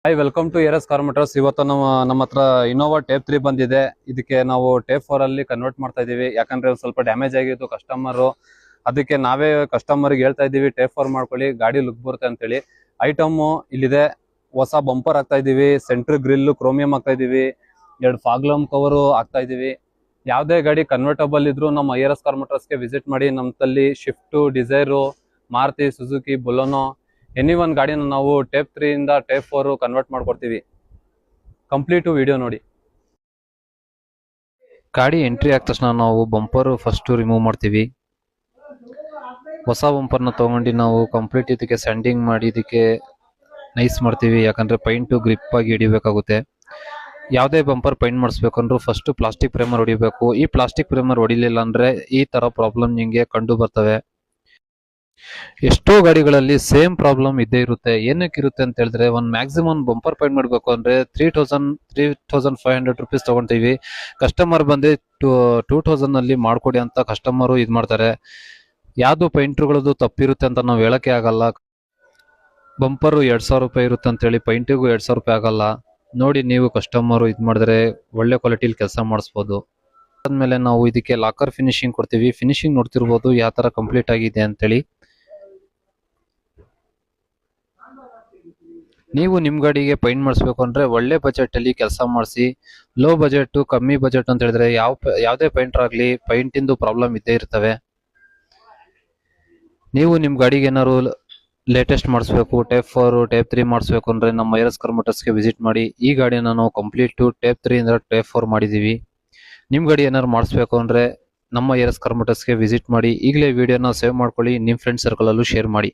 Hi, welcome to ARS car motors. ಇವತ್ತು ನಮ್ಮ ಹತ್ರ ಇನೋವಾ ಟೇಪ್ 3 ಬಂದಿದೆ. ಇದಕ್ಕೆ ನಾವು ಟೇಪ್ 4 ಅಲ್ಲಿ ಕನ್ವರ್ಟ್ ಮಾಡ್ತಾ ಇದೀವಿ. ಯಾಕಂದ್ರೆ ಸ್ವಲ್ಪ ಡ್ಯಾಮೇಜ್ ಆಗಿತ್ತು ಕಸ್ಟಮರ್, ಅದಕ್ಕೆ ನಾವೇ ಕಸ್ಟಮರ್ಗೆ ಹೇಳ್ತಾ ಇದೀವಿ ಟೇಪ್ 4 ಮಾಡ್ಕೊಳ್ಳಿ, ಗಾಡಿ ಲುಕ್ ಬರುತ್ತೆ ಅಂತೇಳಿ. ಐಟಮ್ ಇಲ್ಲಿದೆ. ಹೊಸ ಬಂಪರ್ ಹಾಕ್ತಾ ಇದೀವಿ, ಸೆಂಟ್ರ್ ಗ್ರಿಲ್ ಕ್ರೋಮಿಯಂ ಹಾಕ್ತಾ ಇದೀವಿ, 2 ಫಾಗ್ಲಮ್ ಕವರ್ ಹಾಕ್ತಾ ಇದೀವಿ. ಯಾವುದೇ ಗಾಡಿ ಕನ್ವರ್ಟಬಲ್ ಇದ್ರು ನಮ್ಮ ARS ಕಾರ್ ಮೋಟರ್ಸ್ಗೆ ವಿಸಿಟ್ ಮಾಡಿ. ನಮ್ಮಲ್ಲಿ Swift, Dzire, Maruti Suzuki, Baleno any one ಗಾಡಿನ ನಾವು ಟೇಪ್ 3 ಇಂದ ಟೇಪ್ 4 ಕನ್ವರ್ಟ್ ಮಾಡ್ಕೊಡ್ತೀವಿ. ಕಂಪ್ಲೀಟ್ ವಿಡಿಯೋ ನೋಡಿ. ಗಾಡಿ ಎಂಟ್ರಿ ಆದ ತಕ್ಷಣ ನಾವು ಬಂಪರ್ ಫಸ್ಟ್ ರಿಮೂವ್ ಮಾಡ್ತೀವಿ. ಹೊಸ ಬಂಪರ್ನ ತಗೊಂಡು ನಾವು ಕಂಪ್ಲೀಟ್ ಇದಕ್ಕೆ ಸ್ಯಾಂಡಿಂಗ್ ಮಾಡಿ ಇದಕ್ಕೆ ನೈಸ್ ಮಾಡ್ತೀವಿ. ಯಾಕಂದ್ರೆ ಪೈಂಟು ಗ್ರಿಪ್ ಆಗಿ ಹಿಡಿಬೇಕಾಗುತ್ತೆ. ಯಾವುದೇ ಬಂಪರ್ ಪೈಂಟ್ ಮಾಡಿಸ್ಬೇಕಂದ್ರೂ ಫಸ್ಟ್ ಪ್ಲಾಸ್ಟಿಕ್ ಪ್ರೈಮರ್ ಹೊಡಿಬೇಕು. ಈ ಪ್ಲಾಸ್ಟಿಕ್ ಪ್ರೈಮರ್ ಹೊಡಿಲಿಲ್ಲ ಅಂದ್ರೆ ಈ ತರ ಪ್ರಾಬ್ಲಮ್ ನಿಮಗೆ ಕಂಡು ಬರ್ತವೆ. ಎಷ್ಟೋ ಗಾಡಿಗಳಲ್ಲಿ ಸೇಮ್ ಪ್ರಾಬ್ಲಮ್ ಇದ್ದೇ ಇರುತ್ತೆ. ಏನಕ್ಕೆ ಇರುತ್ತೆ ಅಂತ ಹೇಳಿದ್ರೆ, ಒಂದು ಮ್ಯಾಕ್ಸಿಮಮ್ ಬಂಪರ್ ಪೈಂಟ್ ಮಾಡಬೇಕು ಅಂದ್ರೆ 3,500 ರುಪೀಸ್ ತಗೊಂತೀವಿ. ಕಸ್ಟಮರ್ ಬಂದು 2,000 ಅಲ್ಲಿ ಮಾಡ್ಕೊಡಿ ಅಂತ ಕಸ್ಟಮರು ಇದು ಮಾಡ್ತಾರೆ. ಯಾವುದು ಪೈಂಟ್ರುಗಳದ್ದು ತಪ್ಪಿರುತ್ತೆ ಅಂತ ನಾವು ಹೇಳಕ್ಕೆ ಆಗಲ್ಲ. ಬಂಪರು 2,000 ರೂಪಾಯಿ ಇರುತ್ತೆ ಅಂತೇಳಿ ಪೈಂಟಿಗೂ 2,000 ರೂಪಾಯಿ ಆಗಲ್ಲ. ನೋಡಿ, ನೀವು ಕಸ್ಟಮರು ಇದು ಮಾಡಿದ್ರೆ ಒಳ್ಳೆ ಕ್ವಾಲಿಟಿಲಿ ಕೆಲಸ ಮಾಡಿಸ್ಬೋದು. ಆದ್ಮೇಲೆ ನಾವು ಇದಕ್ಕೆ ಲಾಕರ್ ಫಿನಿಶಿಂಗ್ ಕೊಡ್ತೀವಿ. ಫಿನಿಶಿಂಗ್ ನೋಡ್ತಿರ್ಬೋದು ಯಾವ ತರ ಕಂಪ್ಲೀಟ್ ಆಗಿದೆ ಅಂತೇಳಿ. ನೀವು ನಿಮ್ಮ ಗಾಡಿಗೆ ಪೈಂಟ್ ಮಾಡಿಸ್ಬೇಕು ಅಂದ್ರೆ ಒಳ್ಳೆ ಬಜೆಟ್ ಅಲ್ಲಿ ಕೆಲಸ ಮಾಡಿಸಿ. ಲೋ ಬಜೆಟ್, ಕಮ್ಮಿ ಬಜೆಟ್ ಅಂತ ಹೇಳಿದ್ರೆ ಯಾವುದೇ ಪೈಂಟರ್ ಆಗಲಿ ಪೈಂಟಿಂದು ಪ್ರಾಬ್ಲಮ್ ಇದ್ದೇ ಇರ್ತವೆ. ನೀವು ನಿಮ್ಮ ಗಾಡಿಗೆ ಏನಾದ್ರು ಲೇಟೆಸ್ಟ್ ಮಾಡಿಸ್ಬೇಕು, ಟೇಪ್ 4 ಟೇಪ್ 3 ಮಾಡಿಸ್ಬೇಕು ಅಂದ್ರೆ ನಮ್ಮ ARS ಕಾರ್ ಮೋಟರ್ಸ್ಗೆ ವಿಸಿಟ್ ಮಾಡಿ. ಈ ಗಾಡಿನ ನಾವು ಕಂಪ್ಲೀಟ್ ಟೇಪ್ 3 ಇಂದ ಟೇಪ್ 4 ಮಾಡಿದೀವಿ. ನಿಮ್ಮ ಗಾಡಿ ಏನಾದ್ರು ಮಾಡಿಸ್ಬೇಕು ಅಂದ್ರೆ ನಮ್ಮ ARS ಕಾರ್ ಮೋಟರ್ಸ್ಗೆ ವಿಸಿಟ್ ಮಾಡಿ. ಈಗಲೇ ವಿಡಿಯೋನ ಸೇವ್ ಮಾಡ್ಕೊಳ್ಳಿ, ನಿಮ್ಮ ಫ್ರೆಂಡ್ ಸರ್ಕಲ್ ಅಲ್ಲೂ ಶೇರ್ ಮಾಡಿ.